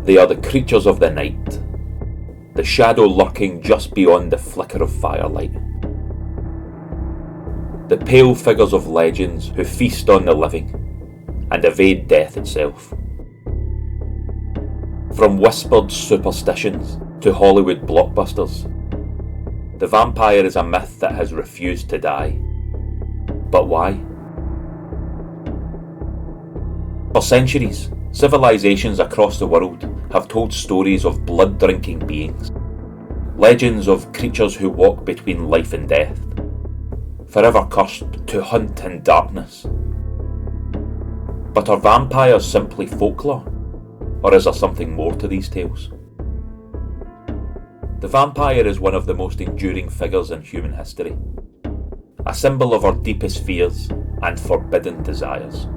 They are the creatures of the night, the shadow lurking just beyond the flicker of firelight. The pale figures of legends who feast on the living and evade death itself. From whispered superstitions to Hollywood blockbusters, the vampire is a myth that has refused to die. But why? For centuries, civilizations across the world have told stories of blood-drinking beings, legends of creatures who walk between life and death, forever cursed to hunt in darkness. But are vampires simply folklore, or is there something more to these tales? The vampire is one of the most enduring figures in human history, a symbol of our deepest fears and forbidden desires.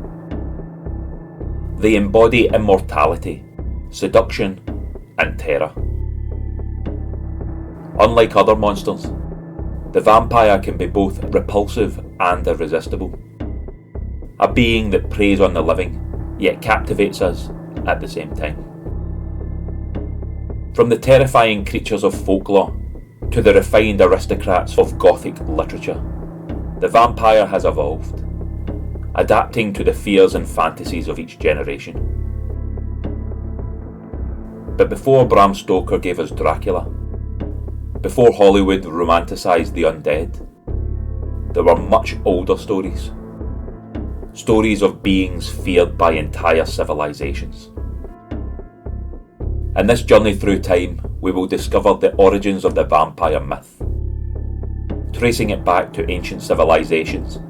They embody immortality, seduction, and terror. Unlike other monsters, the vampire can be both repulsive and irresistible, a being that preys on the living, yet captivates us at the same time. From the terrifying creatures of folklore to the refined aristocrats of Gothic literature, the vampire has evolved, adapting to the fears and fantasies of each generation. But before Bram Stoker gave us Dracula, before Hollywood romanticised the undead, there were much older stories. Stories of beings feared by entire civilizations. In this journey through time, we will discover the origins of the vampire myth, tracing it back to ancient civilizations,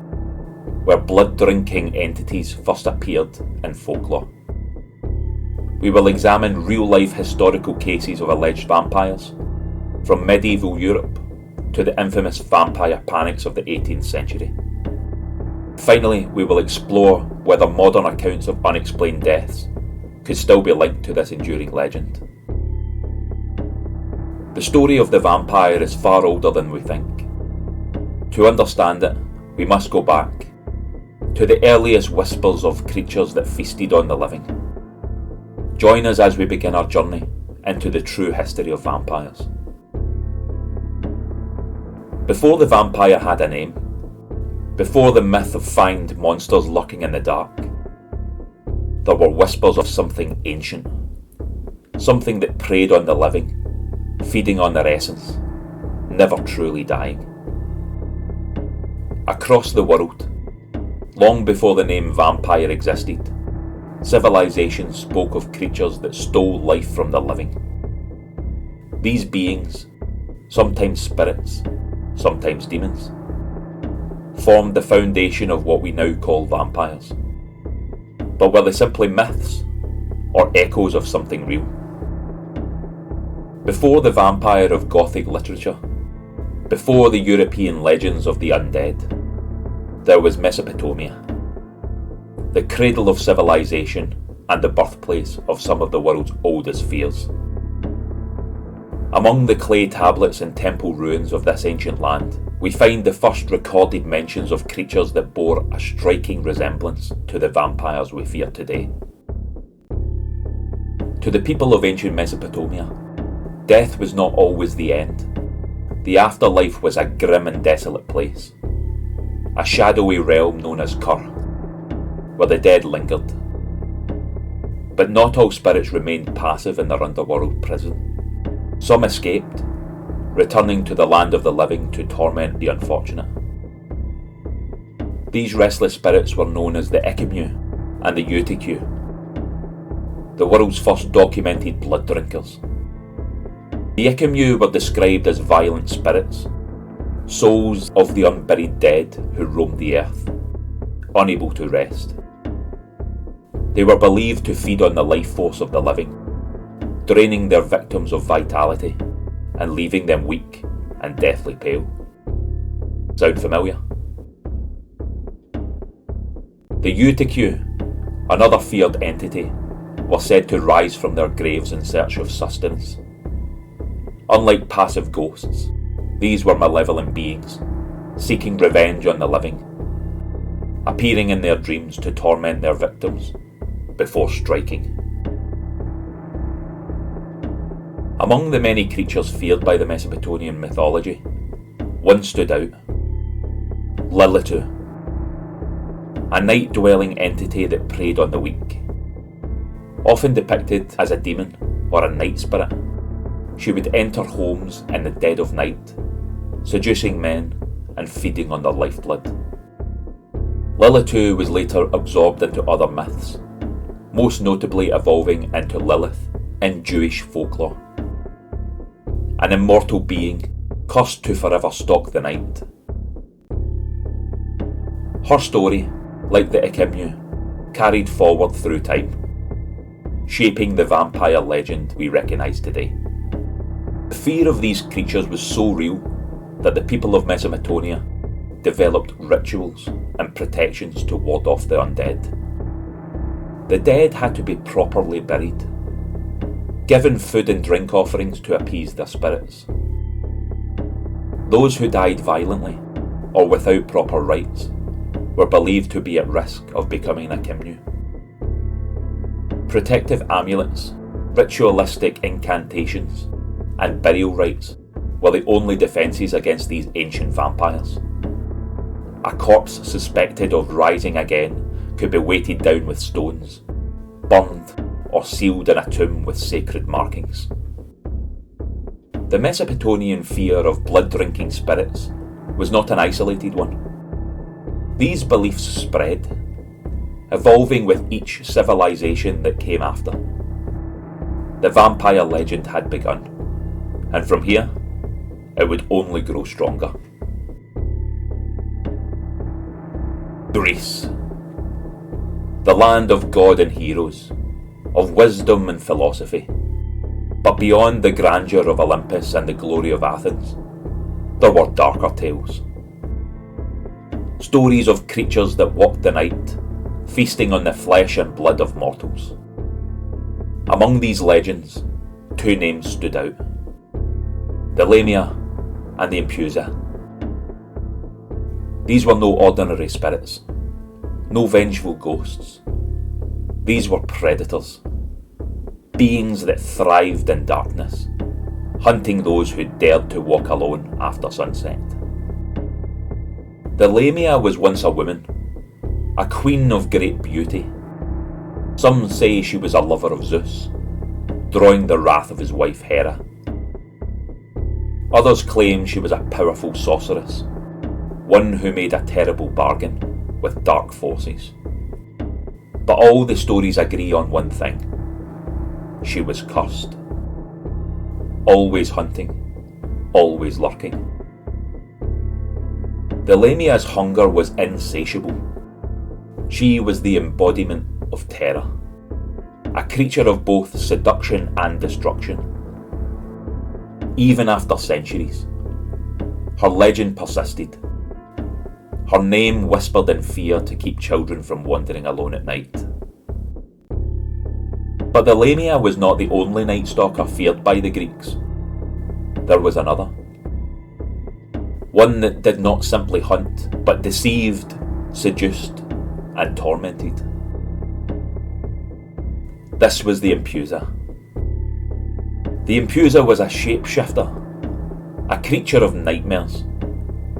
where blood-drinking entities first appeared in folklore. We will examine real-life historical cases of alleged vampires, from medieval Europe to the infamous vampire panics of the 18th century. Finally, we will explore whether modern accounts of unexplained deaths could still be linked to this enduring legend. The story of the vampire is far older than we think. To understand it, we must go back to the earliest whispers of creatures that feasted on the living. Join us as we begin our journey into the true history of vampires. Before the vampire had a name, before the myth of fanged monsters lurking in the dark, there were whispers of something ancient, something that preyed on the living, feeding on their essence, never truly dying. Across the world, long before the name vampire existed, civilizations spoke of creatures that stole life from the living. These beings, sometimes spirits, sometimes demons, formed the foundation of what we now call vampires. But were they simply myths, or echoes of something real? Before the vampire of Gothic literature, before the European legends of the undead, there was Mesopotomia, the cradle of civilization and the birthplace of some of the world's oldest fears. Among the clay tablets and temple ruins of this ancient land, we find the first recorded mentions of creatures that bore a striking resemblance to the vampires we fear today. To the people of ancient Mesopotamia, death was not always the end. The afterlife was a grim and desolate place, a shadowy realm known as Kur, where the dead lingered. But not all spirits remained passive in their underworld prison. Some escaped, returning to the land of the living to torment the unfortunate. These restless spirits were known as the Icomnu and the Utikyu, the world's first documented blood drinkers. The Icomnu were described as violent spirits, souls of the unburied dead who roamed the earth, unable to rest. They were believed to feed on the life force of the living, draining their victims of vitality and leaving them weak and deathly pale. Sound familiar? The Utikyu, another feared entity, were said to rise from their graves in search of sustenance. Unlike passive ghosts, these were malevolent beings, seeking revenge on the living, appearing in their dreams to torment their victims before striking. Among the many creatures feared by the Mesopotamian mythology, one stood out: Lilitu, a night-dwelling entity that preyed on the weak. Often depicted as a demon or a night spirit, she would enter homes in the dead of night, seducing men and feeding on their lifeblood. Lilitu was later absorbed into other myths, most notably evolving into Lilith in Jewish folklore, an immortal being cursed to forever stalk the night. Her story, like the Ikimnu, carried forward through time, shaping the vampire legend we recognise today. The fear of these creatures was so real that the people of Mesopotamia developed rituals and protections to ward off the undead. The dead had to be properly buried, given food and drink offerings to appease their spirits. Those who died violently or without proper rites were believed to be at risk of becoming a Ikimnu. Protective amulets, ritualistic incantations, and burial rites were the only defences against these ancient vampires. A corpse suspected of rising again could be weighted down with stones, burned, or sealed in a tomb with sacred markings. The Mesopotamian fear of blood-drinking spirits was not an isolated one. These beliefs spread, evolving with each civilization that came after. The vampire legend had begun, and from here, it would only grow stronger. Greece, the land of God and heroes, of wisdom and philosophy. But beyond the grandeur of Olympus and the glory of Athens, there were darker tales. Stories of creatures that walked the night, feasting on the flesh and blood of mortals. Among these legends, two names stood out: the Lamia and the Impailer. These were no ordinary spirits, no vengeful ghosts. These were predators, beings that thrived in darkness, hunting those who dared to walk alone after sunset. The Lamia was once a woman, a queen of great beauty. Some say she was a lover of Zeus, drawing the wrath of his wife Hera. Others claim she was a powerful sorceress, one who made a terrible bargain with dark forces. But all the stories agree on one thing: she was cursed. Always hunting, always lurking. The Lamia's hunger was insatiable. She was the embodiment of terror, a creature of both seduction and destruction. Even after centuries, her legend persisted. Her name whispered in fear to keep children from wandering alone at night. But the Lamia was not the only night stalker feared by the Greeks. There was another. One that did not simply hunt, but deceived, seduced, and tormented. This was the Impailer. The Impailer was a shapeshifter, a creature of nightmares,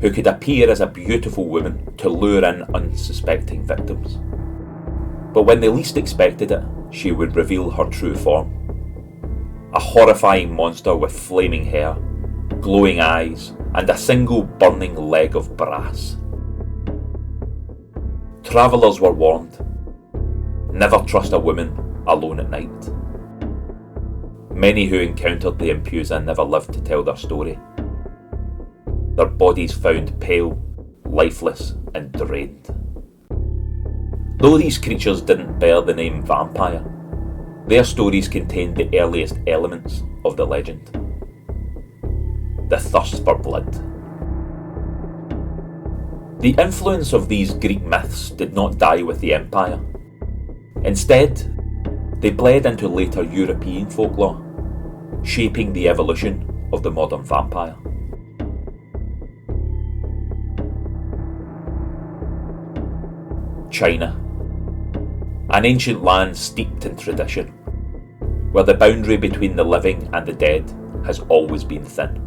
who could appear as a beautiful woman to lure in unsuspecting victims. But when they least expected it, she would reveal her true form. A horrifying monster with flaming hair, glowing eyes, and a single burning leg of brass. Travellers were warned: never trust a woman alone at night. Many who encountered the Impailer never lived to tell their story. Their bodies found pale, lifeless, and drained. Though these creatures didn't bear the name vampire, their stories contained the earliest elements of the legend: the thirst for blood. The influence of these Greek myths did not die with the empire. Instead, they bled into later European folklore, shaping the evolution of the modern vampire. China, an ancient land steeped in tradition. where the boundary between the living and the dead has always been thin.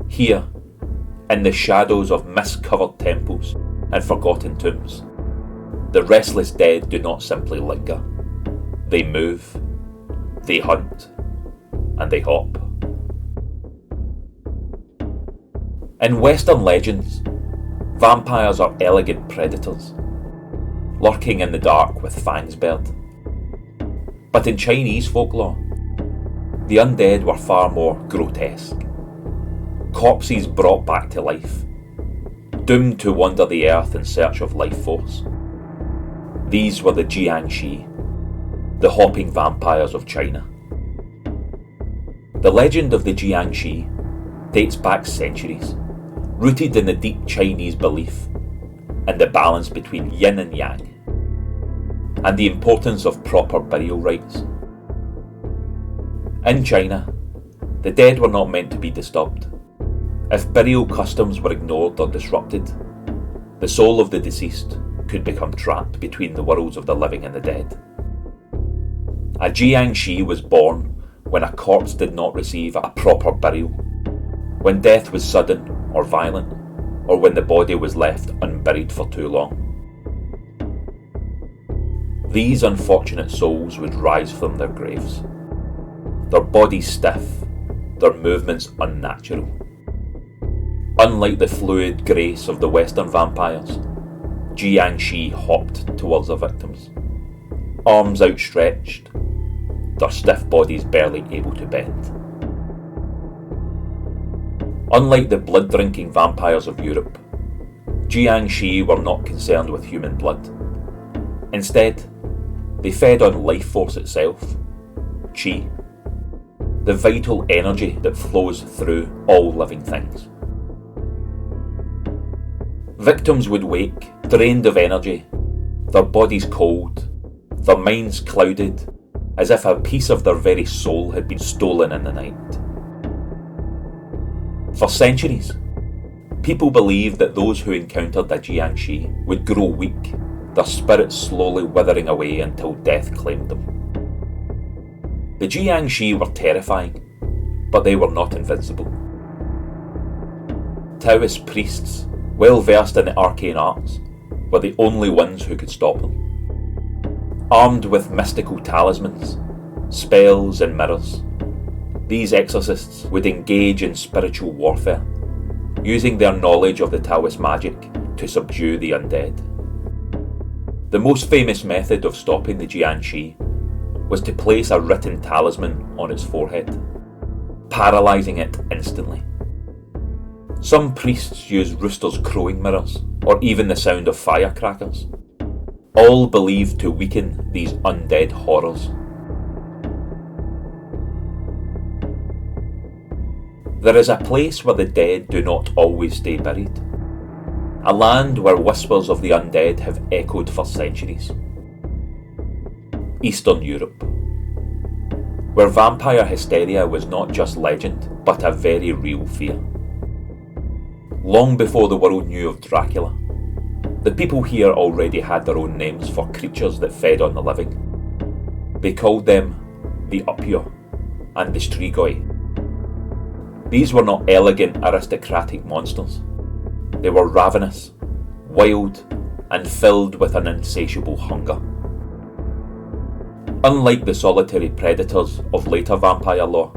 Here, in the shadows of mist-covered temples and forgotten tombs, the restless dead do not simply linger. They move, they hunt, and they hop. In Western legends, vampires are elegant predators, lurking in the dark with fangs bared. But in Chinese folklore, the undead were far more grotesque. Corpses brought back to life, doomed to wander the earth in search of life force. These were the Jiangshi, the hopping vampires of China. The legend of the Jiangshi dates back centuries, rooted in the deep Chinese belief in the balance between yin and yang, and the importance of proper burial rites. In China, the dead were not meant to be disturbed. If burial customs were ignored or disrupted, the soul of the deceased could become trapped between the worlds of the living and the dead. A Jiangshi was born when a corpse did not receive a proper burial, when death was sudden or violent, or when the body was left unburied for too long. These unfortunate souls would rise from their graves, their bodies stiff, their movements unnatural. Unlike the fluid grace of the Western vampires, Jiangshi hopped towards their victims, arms outstretched, their stiff bodies barely able to bend. Unlike the blood-drinking vampires of Europe, Jiangshi were not concerned with human blood. Instead, they fed on life force itself, qi, the vital energy that flows through all living things. Victims would wake, drained of energy, their bodies cold, their minds clouded, as if a piece of their very soul had been stolen in the night. For centuries, people believed that those who encountered the Jiangshi would grow weak, their spirits slowly withering away until death claimed them. The Jiangshi were terrifying, but they were not invincible. Taoist priests, well versed in the arcane arts, were the only ones who could stop them. Armed with mystical talismans, spells and mirrors, these exorcists would engage in spiritual warfare, using their knowledge of the Taoist magic to subdue the undead. The most famous method of stopping the Jiangshi was to place a written talisman on its forehead, paralysing it instantly. Some priests used roosters' crowing mirrors, or even the sound of firecrackers, all believed to weaken these undead horrors. There is a place where the dead do not always stay buried, a land where whispers of the undead have echoed for centuries. Eastern Europe, where vampire hysteria was not just legend, but a very real fear. Long before the world knew of Dracula, the people here already had their own names for creatures that fed on the living. They called them the Upure and the Strigoi. These were not elegant aristocratic monsters. They were ravenous, wild, and filled with an insatiable hunger. Unlike the solitary predators of later vampire lore,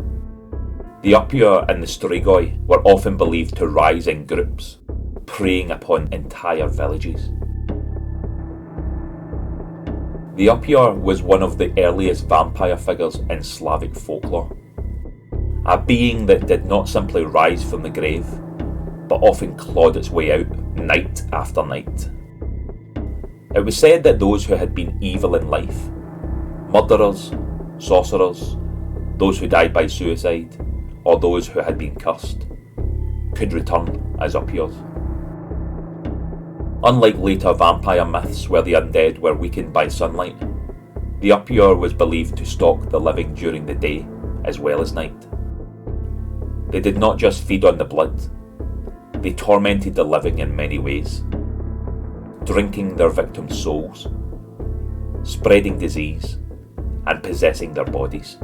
the Upure and the Strigoi were often believed to rise in groups, preying upon entire villages. The Upure was one of the earliest vampire figures in Slavic folklore, a being that did not simply rise from the grave, but often clawed its way out night after night. It was said that those who had been evil in life, murderers, sorcerers, those who died by suicide, or those who had been cursed, could return as Upures. Unlike later vampire myths where the undead were weakened by sunlight, the Upure was believed to stalk the living during the day as well as night. They did not just feed on the blood, they tormented the living in many ways, drinking their victims' souls, spreading disease, and possessing their bodies.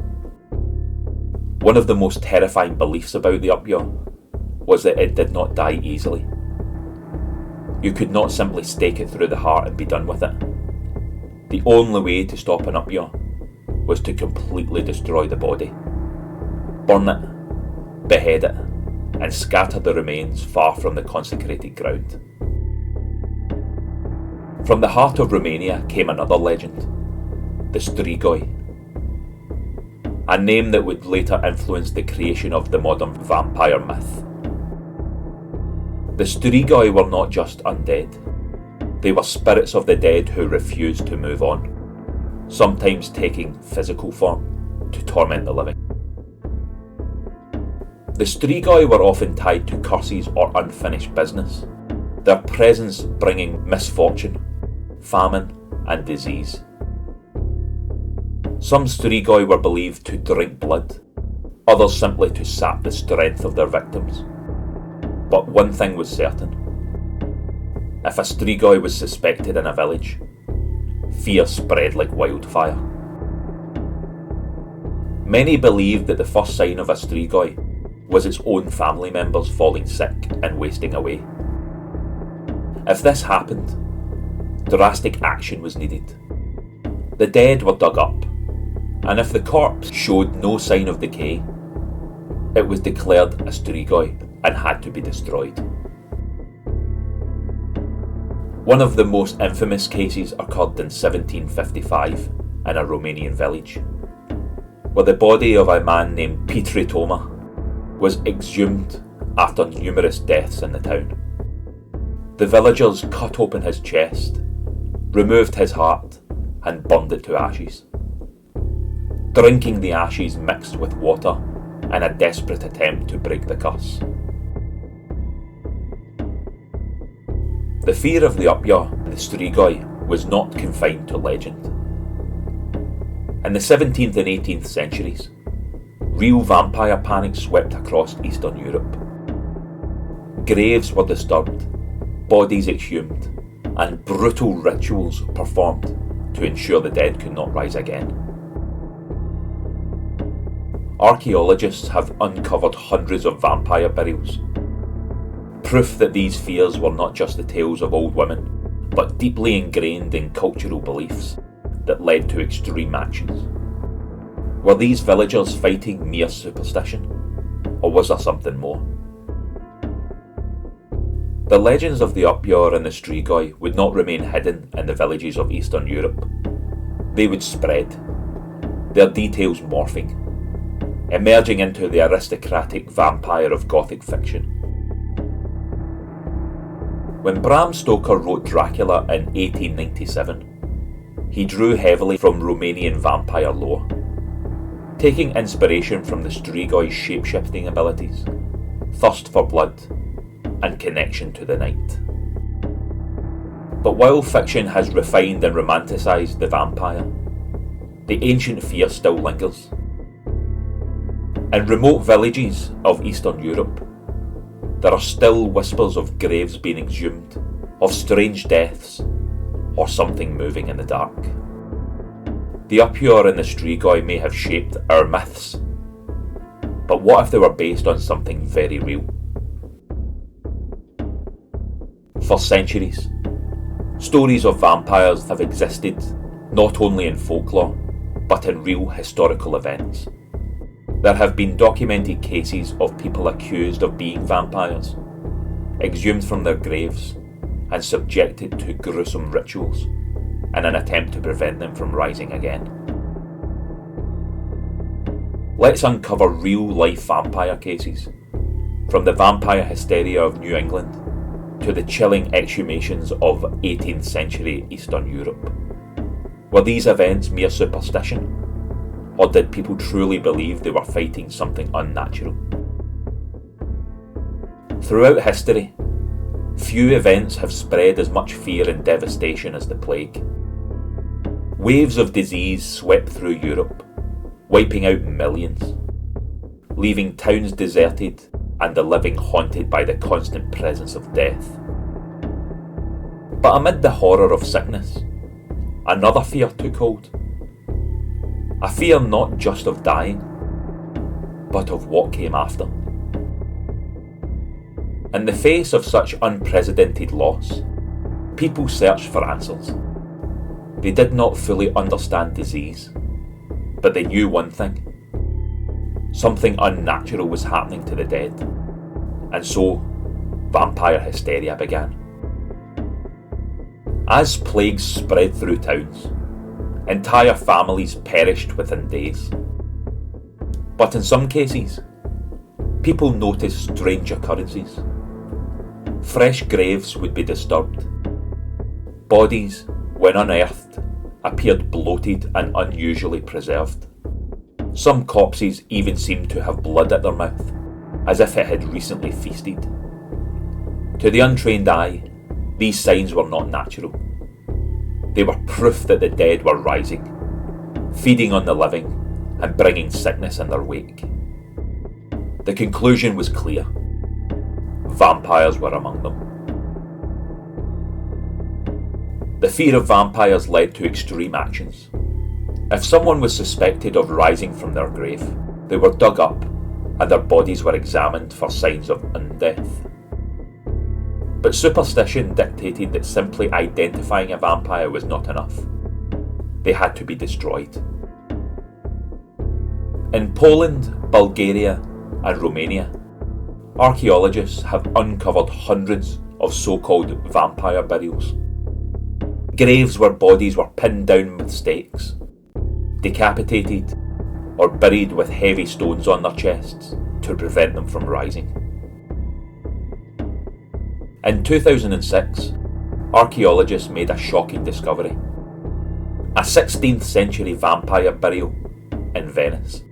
One of the most terrifying beliefs about the Upyaw was that it did not die easily. You could not simply stake it through the heart and be done with it. The only way to stop an Upyaw was to completely destroy the body, burn it, behead it, and scatter the remains far from the consecrated ground. From the heart of Romania came another legend, the Strigoi, a name that would later influence the creation of the modern vampire myth. The Strigoi were not just undead. They were spirits of the dead who refused to move on, sometimes taking physical form to torment the living. The Strigoi were often tied to curses or unfinished business, their presence bringing misfortune, famine, and disease. Some Strigoi were believed to drink blood, others simply to sap the strength of their victims. But one thing was certain. If a Strigoi was suspected in a village, fear spread like wildfire. Many believed that the first sign of a Strigoi was its own family members falling sick and wasting away. If this happened, drastic action was needed. The dead were dug up, and if the corpse showed no sign of decay, it was declared a Strigoi and had to be destroyed. One of the most infamous cases occurred in 1755 in a Romanian village, where the body of a man named Toma was exhumed after numerous deaths in the town. The villagers cut open his chest, removed his heart, and burned it to ashes. Drinking the ashes mixed with water in a desperate attempt to break the curse. The fear of the Upyaw and the Strigoi was not confined to legend. In the 17th and 18th centuries, real vampire panic swept across Eastern Europe. Graves were disturbed, bodies exhumed, and brutal rituals performed to ensure the dead could not rise again. Archaeologists have uncovered hundreds of vampire burials, proof that these fears were not just the tales of old women, but deeply ingrained in cultural beliefs that led to extreme actions. Were these villagers fighting mere superstition, or was there something more? The legends of the Upyaw and the Strigoi would not remain hidden in the villages of Eastern Europe. They would spread, their details morphing, emerging into the aristocratic vampire of Gothic fiction. When Bram Stoker wrote Dracula in 1897, he drew heavily from Romanian vampire lore, taking inspiration from the Strigoi's shape-shifting abilities, thirst for blood, and connection to the night. But while fiction has refined and romanticised the vampire, the ancient fear still lingers. In remote villages of Eastern Europe, there are still whispers of graves being exhumed, of strange deaths, or something moving in the dark. The Upyaw and the Strigoi may have shaped our myths, but what if they were based on something very real? For centuries, stories of vampires have existed not only in folklore, but in real historical events. There have been documented cases of people accused of being vampires, exhumed from their graves, and subjected to gruesome rituals in an attempt to prevent them from rising again. Let's uncover real-life vampire cases, from the vampire hysteria of New England to the chilling exhumations of 18th century Eastern Europe. Were these events mere superstition? Or did people truly believe they were fighting something unnatural? Throughout history, few events have spread as much fear and devastation as the plague. Waves of disease swept through Europe, wiping out millions, leaving towns deserted and the living haunted by the constant presence of death. But amid the horror of sickness, another fear took hold. A fear not just of dying, but of what came after. In the face of such unprecedented loss, people searched for answers. They did not fully understand disease, but they knew one thing. Something unnatural was happening to the dead, and so vampire hysteria began. As plagues spread through towns, entire families perished within days. But in some cases, people noticed strange occurrences. Fresh graves would be disturbed. Bodies, when unearthed, appeared bloated and unusually preserved. Some corpses even seemed to have blood at their mouth, as if it had recently feasted. To the untrained eye, these signs were not natural. They were proof that the dead were rising, feeding on the living and bringing sickness in their wake. The conclusion was clear. Vampires were among them. The fear of vampires led to extreme actions. If someone was suspected of rising from their grave, they were dug up and their bodies were examined for signs of undeath. But superstition dictated that simply identifying a vampire was not enough. They had to be destroyed. In Poland, Bulgaria, and Romania, archaeologists have uncovered hundreds of so-called vampire burials. Graves where bodies were pinned down with stakes, decapitated, or buried with heavy stones on their chests to prevent them from rising. In 2006, archaeologists made a shocking discovery: a 16th century vampire burial in Venice.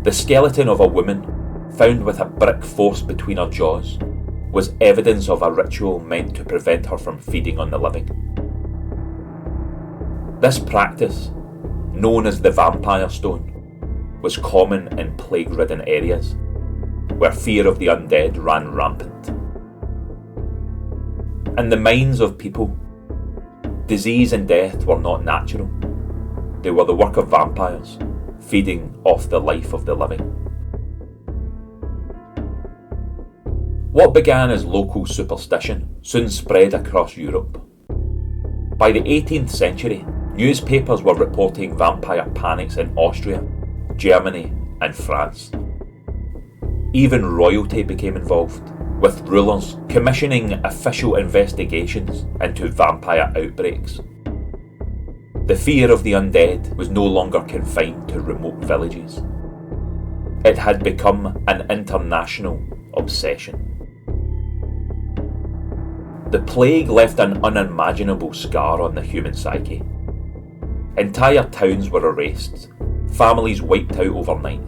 The skeleton of a woman, found with a brick forced between her jaws, was evidence of a ritual meant to prevent her from feeding on the living. This practice, known as the vampire stone, was common in plague-ridden areas, where fear of the undead ran rampant. In the minds of people, disease and death were not natural. They were the work of vampires, feeding off the life of the living. What began as local superstition soon spread across Europe. By the 18th century, newspapers were reporting vampire panics in Austria, Germany, and France. Even royalty became involved, with rulers commissioning official investigations into vampire outbreaks. The fear of the undead was no longer confined to remote villages. It had become an international obsession. The plague left an unimaginable scar on the human psyche. Entire towns were erased, families wiped out overnight.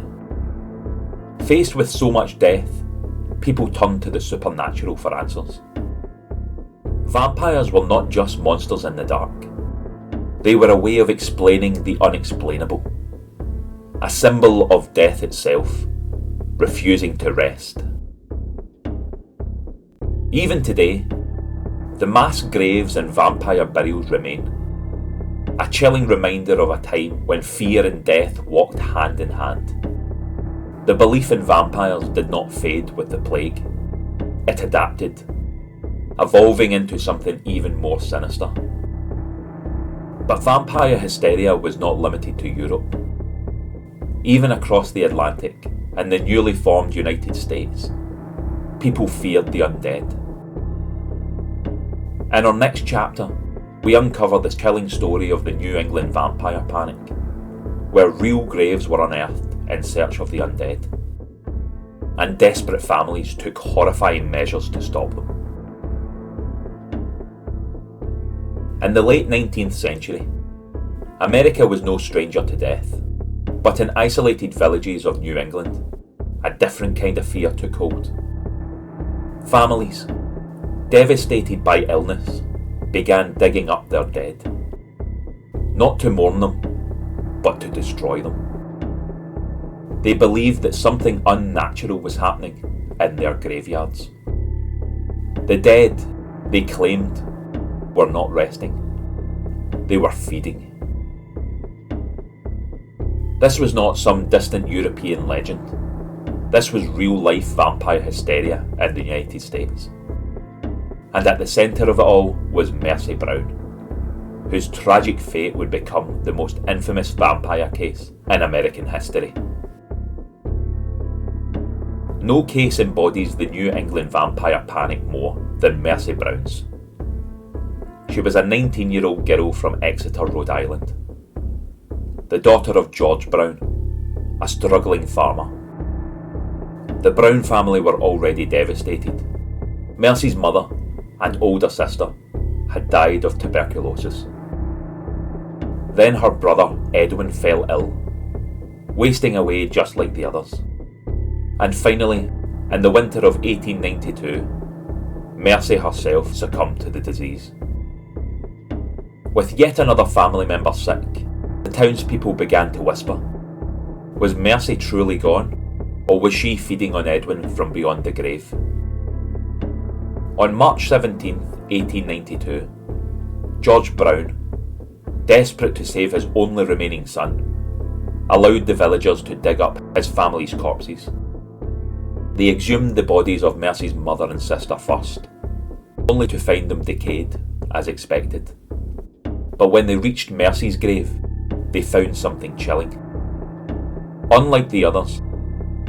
Faced with so much death, people turned to the supernatural for answers. Vampires were not just monsters in the dark. They were a way of explaining the unexplainable, a symbol of death itself, refusing to rest. Even today, the mass graves and vampire burials remain, a chilling reminder of a time when fear and death walked hand in hand. The belief in vampires did not fade with the plague. It adapted, evolving into something even more sinister. But vampire hysteria was not limited to Europe. Even across the Atlantic and the newly formed United States, people feared the undead. In our next chapter, we uncover the chilling story of the New England vampire panic, where real graves were unearthed in search of the undead, and desperate families took horrifying measures to stop them. In the late 19th century, America was no stranger to death, but in isolated villages of New England, a different kind of fear took hold. Families, devastated by illness, began digging up their dead, not to mourn them, but to destroy them. They believed that something unnatural was happening in their graveyards. The dead, they claimed, were not resting. They were feeding. This was not some distant European legend. This was real-life vampire hysteria in the United States. And at the centre of it all was Mercy Brown, whose tragic fate would become the most infamous vampire case in American history. No case embodies the New England vampire panic more than Mercy Brown's. She was a 19-year-old girl from Exeter, Rhode Island, the daughter of George Brown, a struggling farmer. The Brown family were already devastated. Mercy's mother and older sister had died of tuberculosis. Then her brother Edwin fell ill, wasting away just like the others. And finally, in the winter of 1892, Mercy herself succumbed to the disease. With yet another family member sick, the townspeople began to whisper, was Mercy truly gone, or was she feeding on Edwin from beyond the grave? On March 17, 1892, George Brown, desperate to save his only remaining son, allowed the villagers to dig up his family's corpses. They exhumed the bodies of Mercy's mother and sister first, only to find them decayed, as expected. But when they reached Mercy's grave, they found something chilling. Unlike the others,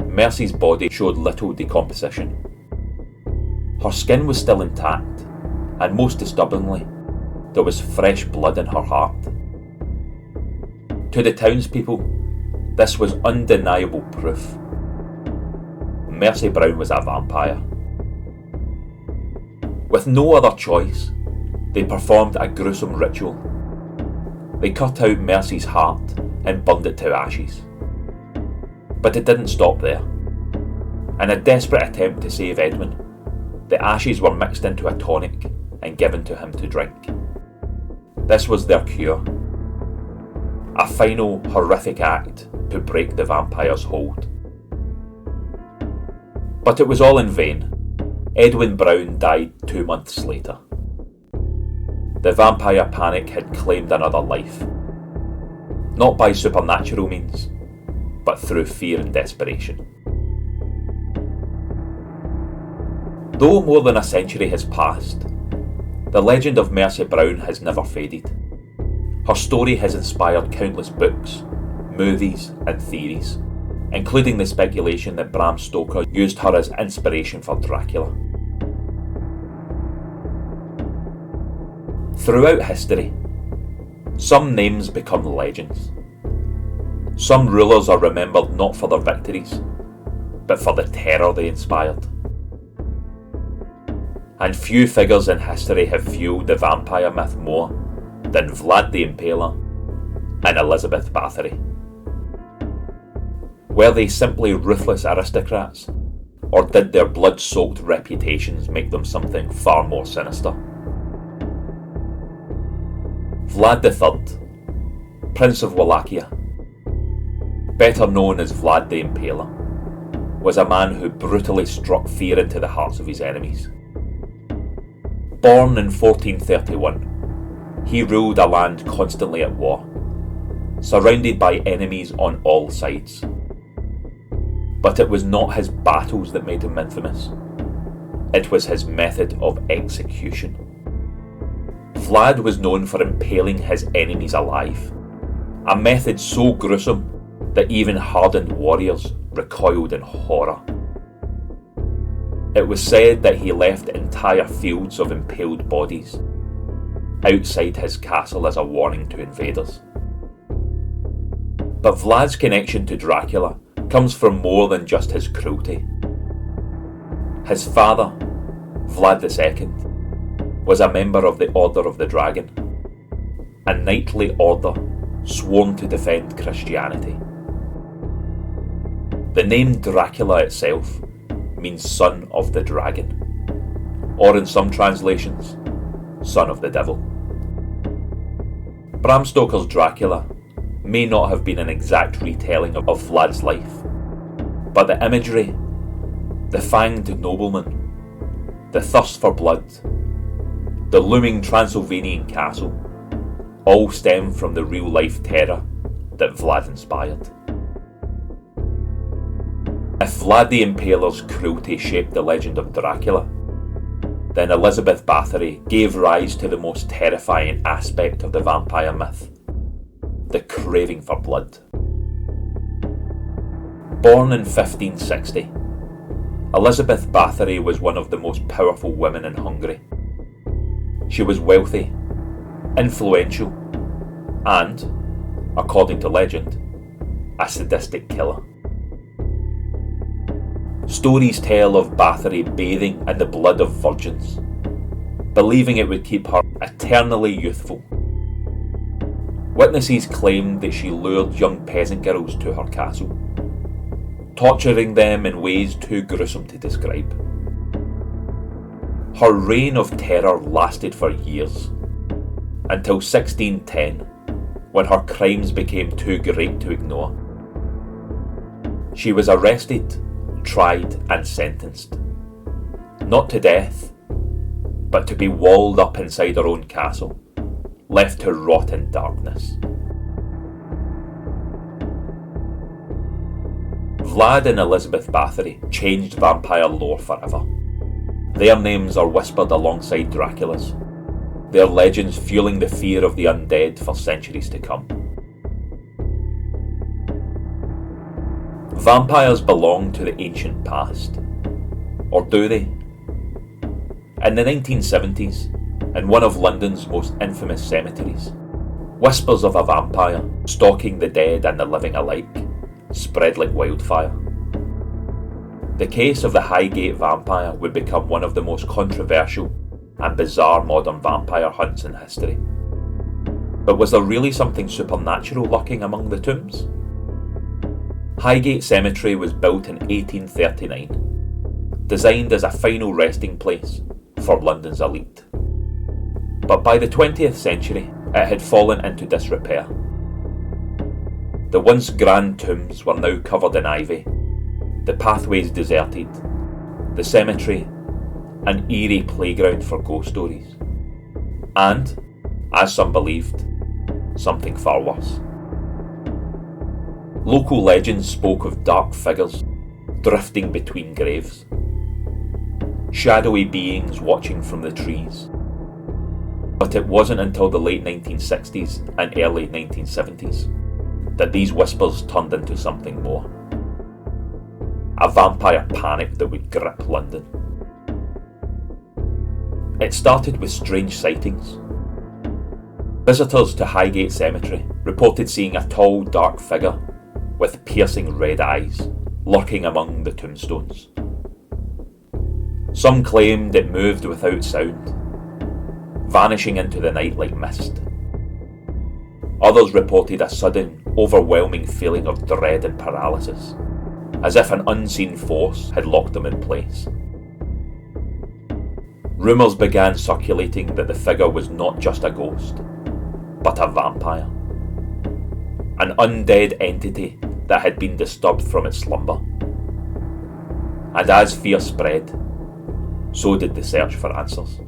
Mercy's body showed little decomposition. Her skin was still intact, and most disturbingly, there was fresh blood in her heart. To the townspeople, this was undeniable proof. Mercy Brown was a vampire. With no other choice, they performed a gruesome ritual. They cut out Mercy's heart and burned it to ashes. But it didn't stop there. In a desperate attempt to save Edwin, the ashes were mixed into a tonic and given to him to drink. This was their cure. A final horrific act to break the vampire's hold. But it was all in vain. Edwin Brown died 2 months later. The vampire panic had claimed another life. Not by supernatural means, but through fear and desperation. Though more than a century has passed, the legend of Mercy Brown has never faded. Her story has inspired countless books, movies and theories, including the speculation that Bram Stoker used her as inspiration for Dracula. Throughout history, some names become legends. Some rulers are remembered not for their victories, but for the terror they inspired. And few figures in history have fueled the vampire myth more than Vlad the Impaler and Elizabeth Bathory. Were they simply ruthless aristocrats, or did their blood-soaked reputations make them something far more sinister? Vlad III, Prince of Wallachia, better known as Vlad the Impaler, was a man who brutally struck fear into the hearts of his enemies. Born in 1431, he ruled a land constantly at war, surrounded by enemies on all sides. But it was not his battles that made him infamous. It was his method of execution. Vlad was known for impaling his enemies alive, a method so gruesome that even hardened warriors recoiled in horror. It was said that he left entire fields of impaled bodies outside his castle as a warning to invaders. But Vlad's connection to Dracula comes from more than just his cruelty. His father, Vlad II, was a member of the Order of the Dragon, a knightly order sworn to defend Christianity. The name Dracula itself means son of the dragon, or in some translations, son of the devil. Bram Stoker's Dracula may not have been an exact retelling of Vlad's life, but the imagery, the fanged nobleman, the thirst for blood, the looming Transylvanian castle, all stem from the real-life terror that Vlad inspired. Vlad the Impaler's cruelty shaped the legend of Dracula, then Elizabeth Bathory gave rise to the most terrifying aspect of the vampire myth: the craving for blood. Born in 1560, Elizabeth Bathory was one of the most powerful women in Hungary. She was wealthy, influential, and, according to legend, a sadistic killer. Stories tell of Bathory bathing in the blood of virgins, believing it would keep her eternally youthful. Witnesses claimed that she lured young peasant girls to her castle, torturing them in ways too gruesome to describe. Her reign of terror lasted for years, until 1610, when her crimes became too great to ignore. She was arrested, tried and sentenced, not to death, but to be walled up inside her own castle, left to rot in darkness. Vlad and Elizabeth Bathory changed vampire lore forever. Their names are whispered alongside Dracula's, their legends fueling the fear of the undead for centuries to come. Vampires belong to the ancient past. Or do they? In the 1970s, in one of London's most infamous cemeteries, whispers of a vampire stalking the dead and the living alike spread like wildfire. The case of the Highgate Vampire would become one of the most controversial and bizarre modern vampire hunts in history. But was there really something supernatural lurking among the tombs? Highgate Cemetery was built in 1839, designed as a final resting place for London's elite. But by the 20th century, it had fallen into disrepair. The once grand tombs were now covered in ivy, the pathways deserted, the cemetery an eerie playground for ghost stories. And, as some believed, something far worse. Local legends spoke of dark figures drifting between graves, shadowy beings watching from the trees. But it wasn't until the late 1960s and early 1970s that these whispers turned into something more. A vampire panic that would grip London. It started with strange sightings. Visitors to Highgate Cemetery reported seeing a tall, dark figure with piercing red eyes lurking among the tombstones. Some claimed it moved without sound, vanishing into the night like mist. Others reported a sudden, overwhelming feeling of dread and paralysis, as if an unseen force had locked them in place. Rumours began circulating that the figure was not just a ghost, but a vampire. An undead entity that had been disturbed from its slumber. And as fear spread, so did the search for answers.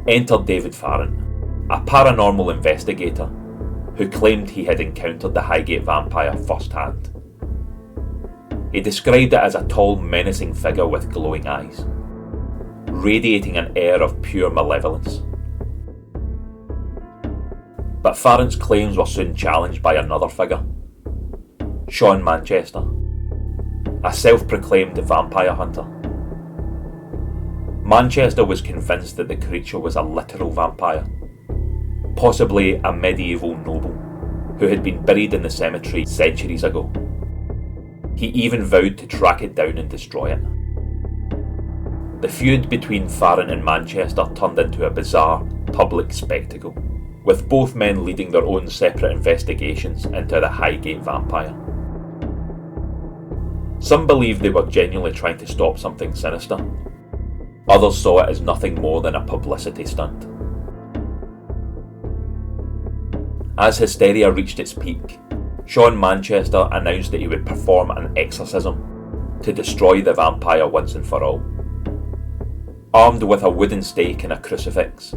Enter David Farron, a paranormal investigator who claimed he had encountered the Highgate Vampire firsthand. He described it as a tall, menacing figure with glowing eyes, radiating an air of pure malevolence. But Farron's claims were soon challenged by another figure, Sean Manchester, a self-proclaimed vampire hunter. Manchester was convinced that the creature was a literal vampire, possibly a medieval noble who had been buried in the cemetery centuries ago. He even vowed to track it down and destroy it. The feud between Farron and Manchester turned into a bizarre, public spectacle, with both men leading their own separate investigations into the Highgate Vampire. Some believed they were genuinely trying to stop something sinister. Others saw it as nothing more than a publicity stunt. As hysteria reached its peak, Sean Manchester announced that he would perform an exorcism to destroy the vampire once and for all. Armed with a wooden stake and a crucifix,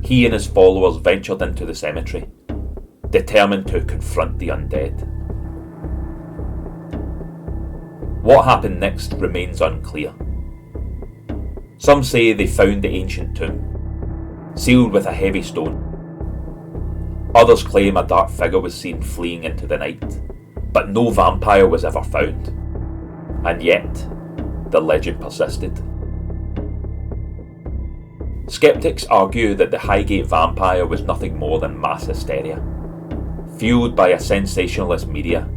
he and his followers ventured into the cemetery, determined to confront the undead. What happened next remains unclear. Some say they found the ancient tomb, sealed with a heavy stone. Others claim a dark figure was seen fleeing into the night, but no vampire was ever found. And yet, the legend persisted. Skeptics argue that the Highgate Vampire was nothing more than mass hysteria, fueled by a sensationalist media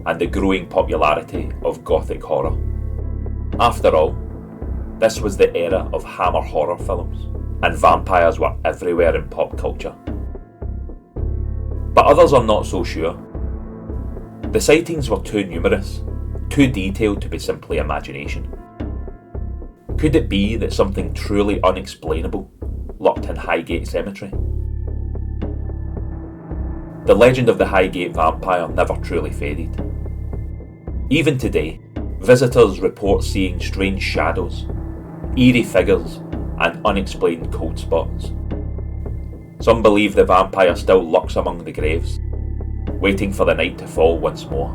and the growing popularity of gothic horror. After all, this was the era of Hammer horror films, and vampires were everywhere in pop culture. But others are not so sure. The sightings were too numerous, too detailed to be simply imagination. Could it be that something truly unexplainable lurked in Highgate Cemetery? The legend of the Highgate Vampire never truly faded. Even today, visitors report seeing strange shadows, eerie figures, and unexplained cold spots. Some believe the vampire still lurks among the graves, waiting for the night to fall once more.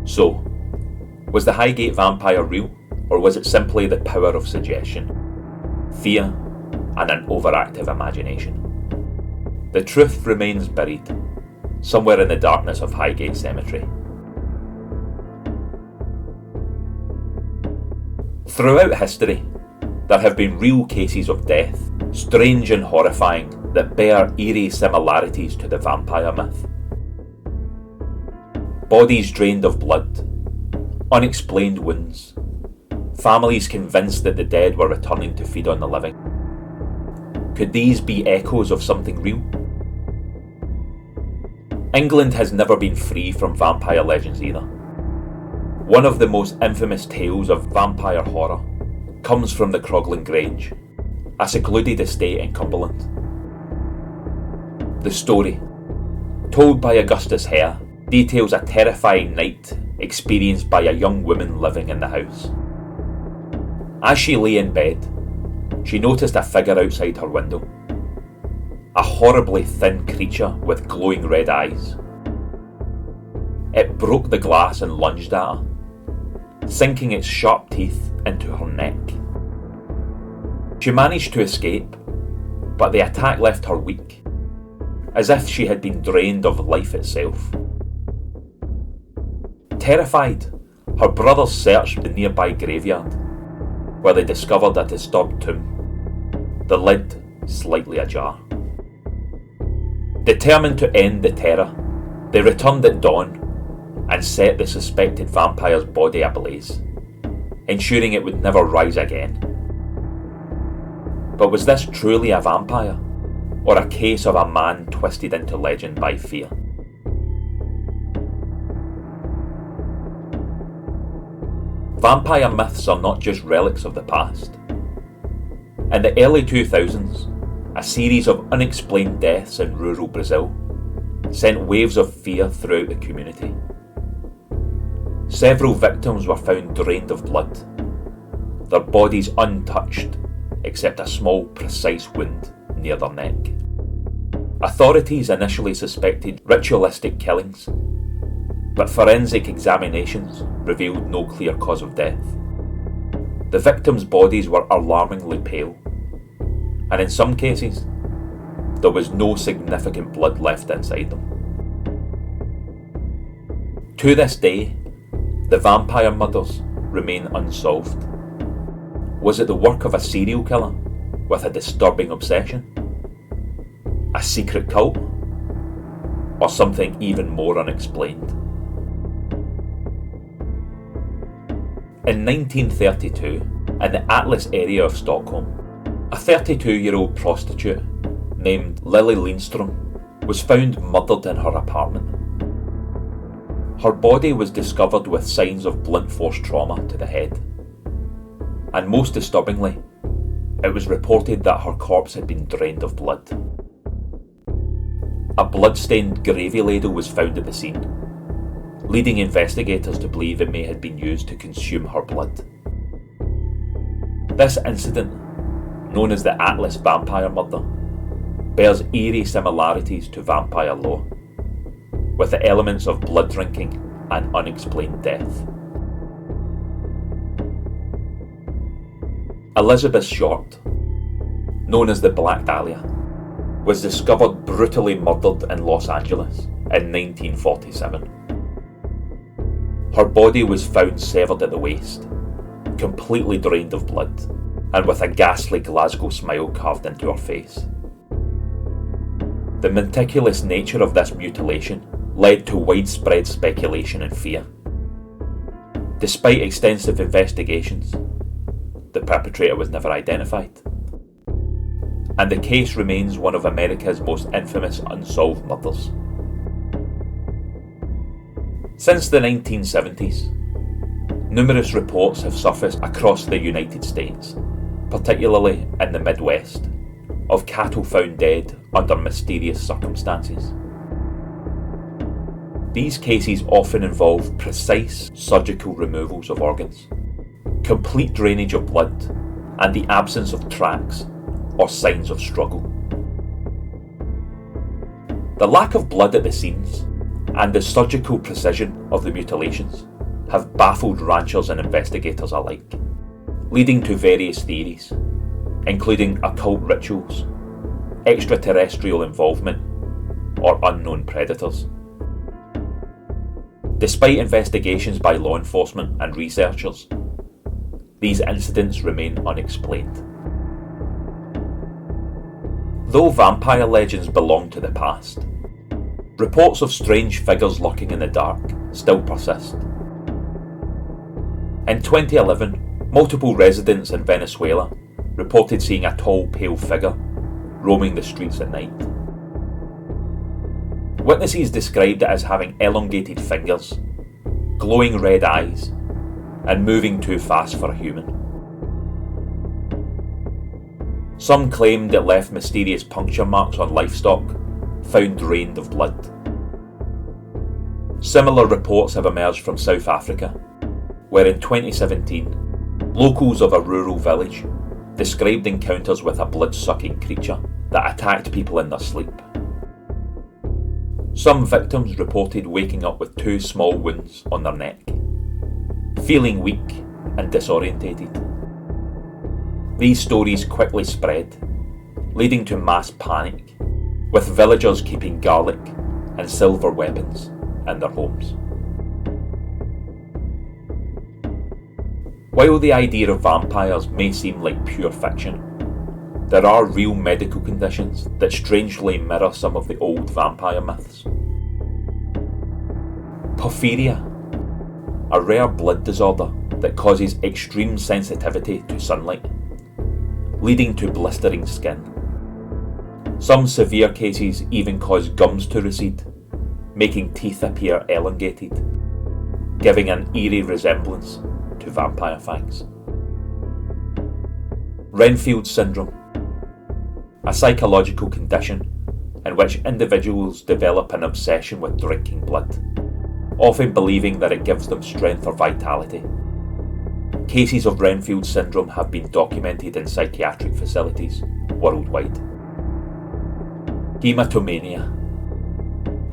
So, was the Highgate Vampire real, or was it simply the power of suggestion, fear, and an overactive imagination? The truth remains buried, somewhere in the darkness of Highgate Cemetery. Throughout history, there have been real cases of death, strange and horrifying, that bear eerie similarities to the vampire myth. Bodies drained of blood, unexplained wounds, families convinced that the dead were returning to feed on the living. Could these be echoes of something real? England has never been free from vampire legends either. One of the most infamous tales of vampire horror comes from the Croglin Grange, a secluded estate in Cumberland. The story, told by Augustus Hare, details a terrifying night experienced by a young woman living in the house. As she lay in bed, she noticed a figure outside her window, a horribly thin creature with glowing red eyes. It broke the glass and lunged at her, sinking its sharp teeth into her neck. She managed to escape, but the attack left her weak, as if she had been drained of life itself. Terrified, her brothers searched the nearby graveyard, where they discovered a disturbed tomb, the lid slightly ajar. Determined to end the terror, they returned at dawn and set the suspected vampire's body ablaze, ensuring it would never rise again. But was this truly a vampire, or a case of a man twisted into legend by fear? Vampire myths are not just relics of the past. In the early 2000s, a series of unexplained deaths in rural Brazil sent waves of fear throughout the community. Several victims were found drained of blood, their bodies untouched except a small, precise wound near their neck. Authorities initially suspected ritualistic killings, but forensic examinations revealed no clear cause of death. The victims' bodies were alarmingly pale, and in some cases, there was no significant blood left inside them. To this day, the vampire murders remain unsolved. Was it the work of a serial killer with a disturbing obsession? A secret cult? Or something even more unexplained? In 1932, in the Atlas area of Stockholm, a 32-year-old prostitute named Lily Lindström was found murdered in her apartment. Her body was discovered with signs of blunt force trauma to the head. And most disturbingly, it was reported that her corpse had been drained of blood. A blood-stained gravy ladle was found at the scene, leading investigators to believe it may have been used to consume her blood. This incident, known as the Atlas vampire murder, bears eerie similarities to vampire lore, with the elements of blood drinking and unexplained death. Elizabeth Short, known as the Black Dahlia, was discovered brutally murdered in Los Angeles in 1947. Her body was found severed at the waist, completely drained of blood, and with a ghastly Glasgow smile carved into her face. The meticulous nature of this mutilation led to widespread speculation and fear. Despite extensive investigations, the perpetrator was never identified, and the case remains one of America's most infamous unsolved murders. Since the 1970s, numerous reports have surfaced across the United States, particularly in the Midwest, of cattle found dead under mysterious circumstances. These cases often involve precise surgical removals of organs, complete drainage of blood, and the absence of tracks or signs of struggle. The lack of blood at the scenes and the surgical precision of the mutilations have baffled ranchers and investigators alike, leading to various theories, including occult rituals, extraterrestrial involvement, or unknown predators. Despite investigations by law enforcement and researchers, these incidents remain unexplained. Though vampire legends belong to the past, reports of strange figures lurking in the dark still persist. In 2011, multiple residents in Venezuela reported seeing a tall, pale figure roaming the streets at night. Witnesses described it as having elongated fingers, glowing red eyes, and moving too fast for a human. Some claimed it left mysterious puncture marks on livestock found drained of blood. Similar reports have emerged from South Africa, where in 2017, locals of a rural village described encounters with a blood-sucking creature that attacked people in their sleep. Some victims reported waking up with 2 small wounds on their neck, feeling weak and disorientated. These stories quickly spread, leading to mass panic, with villagers keeping garlic and silver weapons in their homes. While the idea of vampires may seem like pure fiction, there are real medical conditions that strangely mirror some of the old vampire myths. Porphyria, a rare blood disorder that causes extreme sensitivity to sunlight, leading to blistering skin. Some severe cases even cause gums to recede, making teeth appear elongated, giving an eerie resemblance to vampire fangs. Renfield syndrome, a psychological condition in which individuals develop an obsession with drinking blood, often believing that it gives them strength or vitality. Cases of Renfield syndrome have been documented in psychiatric facilities worldwide. Hematomania,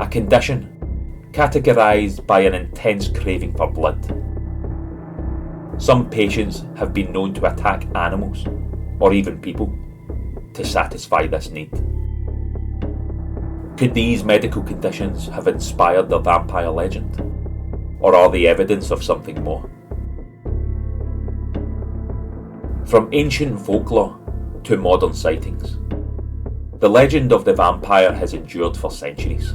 a condition categorised by an intense craving for blood. Some patients have been known to attack animals, or even people, to satisfy this need. Could these medical conditions have inspired the vampire legend? Or are they evidence of something more? From ancient folklore to modern sightings, the legend of the vampire has endured for centuries.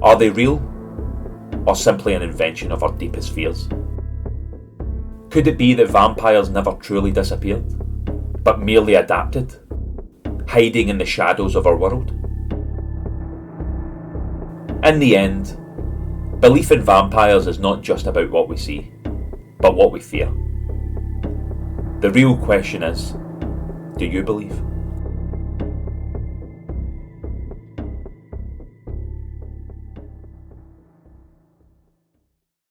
Are they real, or simply an invention of our deepest fears? Could it be that vampires never truly disappeared, but merely adapted, hiding in the shadows of our world? In the end, belief in vampires is not just about what we see, but what we fear. The real question is, do you believe?